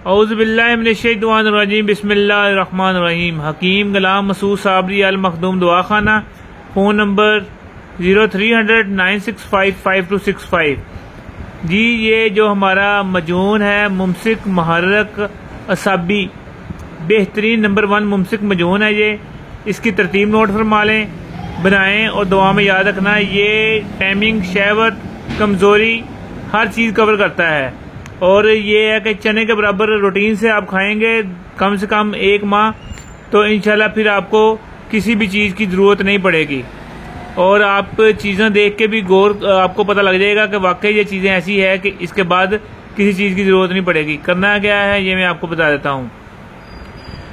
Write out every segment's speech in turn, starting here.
औज़ुबिल्लाहिमिनश्शैतानिर्रजीम बिस्मिल्लाहिर्रहमानिर्रहीम। हकीम गुलाम मसूद साबरी अल मखदूम दवाखाना, phone number 0300-965-5265। जी ये जो हमारा मजून है मुमसिक महर्रक असाबी, बेहतरीन नंबर 1 मुमसिक मजून है ये। इसकी तरतीब नोट फरमा लें, बनाएं और दुआ में याद रखना। ये टाइमिंग, शहवत, कमज़ोरी हर चीज़ कवर करता है। और ये है कि चने के बराबर रूटीन से आप खाएंगे कम से कम 1 माह, तो इंशाल्लाह फिर आपको किसी भी चीज़ की ज़रूरत नहीं पड़ेगी। और आप चीज़ें देख के भी आपको पता लग जाएगा कि वाकई ये चीज़ें ऐसी है कि इसके बाद किसी चीज़ की ज़रूरत नहीं पड़ेगी। करना क्या है ये मैं आपको बता देता हूँ।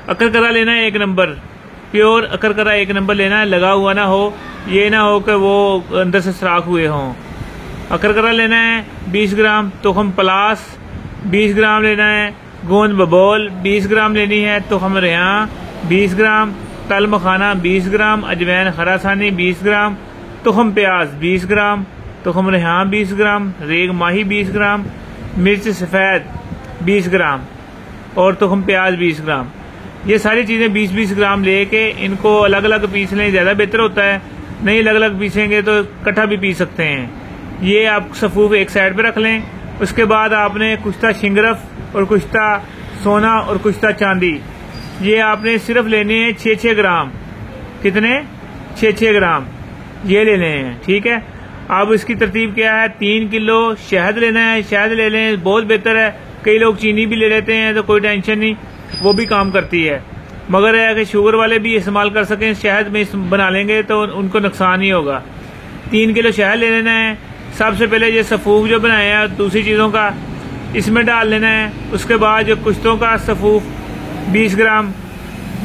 अकरकरा लेना है 1 नंबर, प्योर अकरकरा 1 नंबर लेना है, लगा हुआ ना हो, ये ना हो कि वो अंदर से सुराख हुए हों। अकरकरा लेना है 20 ग्राम, तुखम पलास 20 ग्राम लेना है, गोंद बबोल 20 ग्राम लेनी है, तुखम रेहान 20 ग्राम, तल मखाना 20 ग्राम, अजवैन खरासानी 20 ग्राम, तुखम प्याज 20 ग्राम, तुखम रेहान 20 ग्राम, रेग माही 20 ग्राम, मिर्च सफ़ेद 20 ग्राम और तुखम प्याज 20 ग्राम। ये सारी चीज़ें 20-20 ग्राम लेके इनको अलग अलग पीस लें, ज़्यादा बेहतर होता है। नहीं अलग अलग पीसेंगे तो इकट्ठा भी पीस सकते हैं। ये आप सफूफ एक साइड पे रख लें। उसके बाद आपने कुश्ता शिंगरफ और कुश्ता सोना और कुश्ता चांदी, ये आपने सिर्फ लेने हैं 6-6 ग्राम। कितने? 6-6 ग्राम ये लेने हैं, ठीक है। अब इसकी तरतीब क्या है? 3 किलो शहद लेना है, शहद ले लें, बहुत बेहतर है। कई लोग चीनी भी ले लेते हैं तो कोई टेंशन नहीं, वो भी काम करती है, मगर है कि शुगर वाले भी इस्तेमाल कर सकें। शहद में बना लेंगे तो उनको नुकसान ही होगा। 3 किलो शहद ले लेना है। सबसे पहले ये सफूफ जो बनाया है दूसरी चीज़ों का इसमें डाल लेना है। उसके बाद जो कुश्तों का सफूफ 20 ग्राम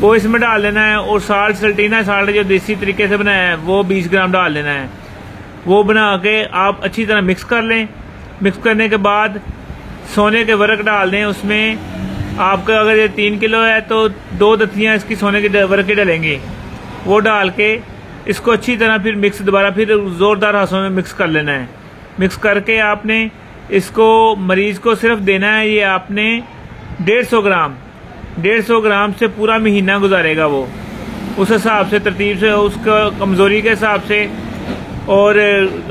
वो इसमें डाल लेना है। और साल्ट, सल्टीना साल्ट जो देसी तरीके से बनाया है वो 20 ग्राम डाल लेना है। वो बना के आप अच्छी तरह मिक्स कर लें। मिक्स करने के बाद सोने के वर्क डाल दें उसमें। आपका अगर ये 3 किलो है तो 2 दतियाँ इसकी सोने के वर्क डलेंगे। वो डाल के इसको अच्छी तरह फिर मिक्स, दोबारा फिर ज़ोरदार हाथों में मिक्स कर लेना है। मिक्स करके आपने इसको मरीज को सिर्फ देना है, ये आपने 150 ग्राम से पूरा महीना गुजारेगा वो, उस हिसाब से तरतीब से, उसका कमज़ोरी के हिसाब से। और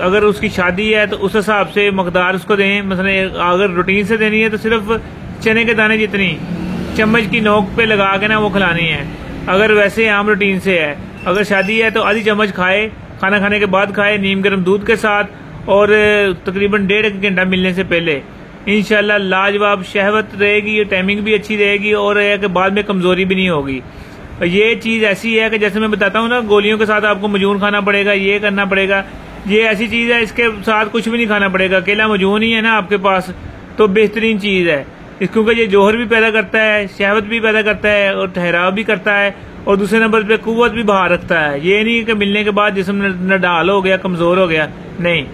अगर उसकी शादी है तो उस हिसाब से मकदार उसको दें। मसलन अगर रूटीन से देनी है तो सिर्फ चने के दाने जितनी चम्मच की नोक पे लगा के ना वो खिलानी है। अगर वैसे आम रूटीन से है, अगर शादी है तो आधी चम्मच खाए, खाना खाने के बाद खाए नीम गर्म दूध के साथ, और तकरीबन 1.5 घंटा मिलने से पहले। इंशाल्लाह लाजवाब शहवत रहेगी, टाइमिंग भी अच्छी रहेगी और है कि बाद में कमज़ोरी भी नहीं होगी। ये चीज़ ऐसी है कि जैसे मैं बताता हूँ ना, गोलियों के साथ आपको मजून खाना पड़ेगा, ये करना पड़ेगा। ये ऐसी चीज़ है इसके साथ कुछ भी नहीं खाना पड़ेगा। अकेला मजून ही है ना आपके पास तो बेहतरीन चीज़ है, क्योंकि ये जोहर भी पैदा करता है, शहवत भी पैदा करता है और ठहराव भी करता है, और दूसरे नंबर पे कुव्वत भी बाहर रखता है। ये नहीं कि मिलने के बाद जिस्म नडाल हो गया, कमज़ोर हो गया, नहीं।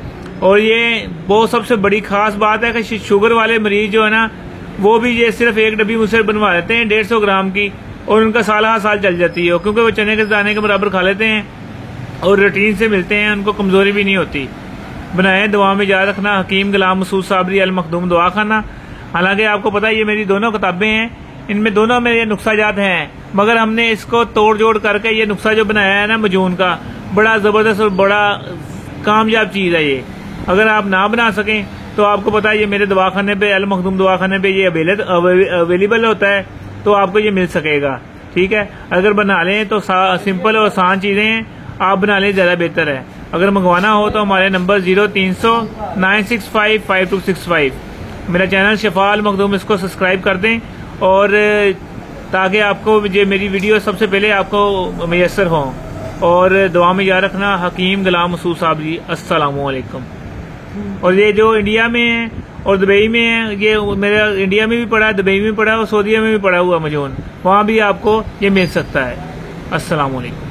और ये बहुत सबसे बड़ी खास बात है कि शुगर वाले मरीज जो है ना, वो भी ये सिर्फ 1 डब्बी मुझसे बनवा लेते हैं 150 ग्राम की, और उनका साल चल जाती है, क्योंकि वो चने के दाने के बराबर खा लेते हैं और रूटीन से मिलते हैं, उनको कमज़ोरी भी नहीं होती। बनाए, दुआ में याद रखना। हकीम गुलाम मसूद साबरी अल मखदूम दवाखाना। हालांकि आपको पता है ये मेरी दोनों किताबें हैं, इनमें दोनों में ये नुक्साजात हैं, मगर हमने इसको तोड़ जोड़ करके ये नुस्खा जो बनाया है ना मजून का, बड़ा ज़बरदस्त और बड़ा कामयाब चीज़ है ये। अगर आप ना बना सकें तो आपको पता है ये मेरे दवाखाने पे, अल मखदूम दवाखाने पे ये अवेलेबल होता है, तो आपको ये मिल सकेगा, ठीक है। अगर बना लें तो सिंपल और आसान चीज़ें हैं, आप बना लें, ज़्यादा बेहतर है। अगर मंगवाना हो तो हमारे नंबर 0300-965-5265। मेरा चैनल शफा अल मखदूम, इसको सब्सक्राइब कर दें, और ताकि आपको ये मेरी वीडियो सबसे पहले आपको मैसर हो। और दुआ में याद रखना। हकीम गुलाम मसूद साबरी, अस्सलामु अलैकुम। और ये जो इंडिया में है और दुबई में है, ये मेरा इंडिया में भी पड़ा है, दुबई में पड़ा है और सऊदीया में भी पड़ा हुआ मजून, वहाँ भी आपको ये मिल सकता है। अस्सलामु अलैकुम।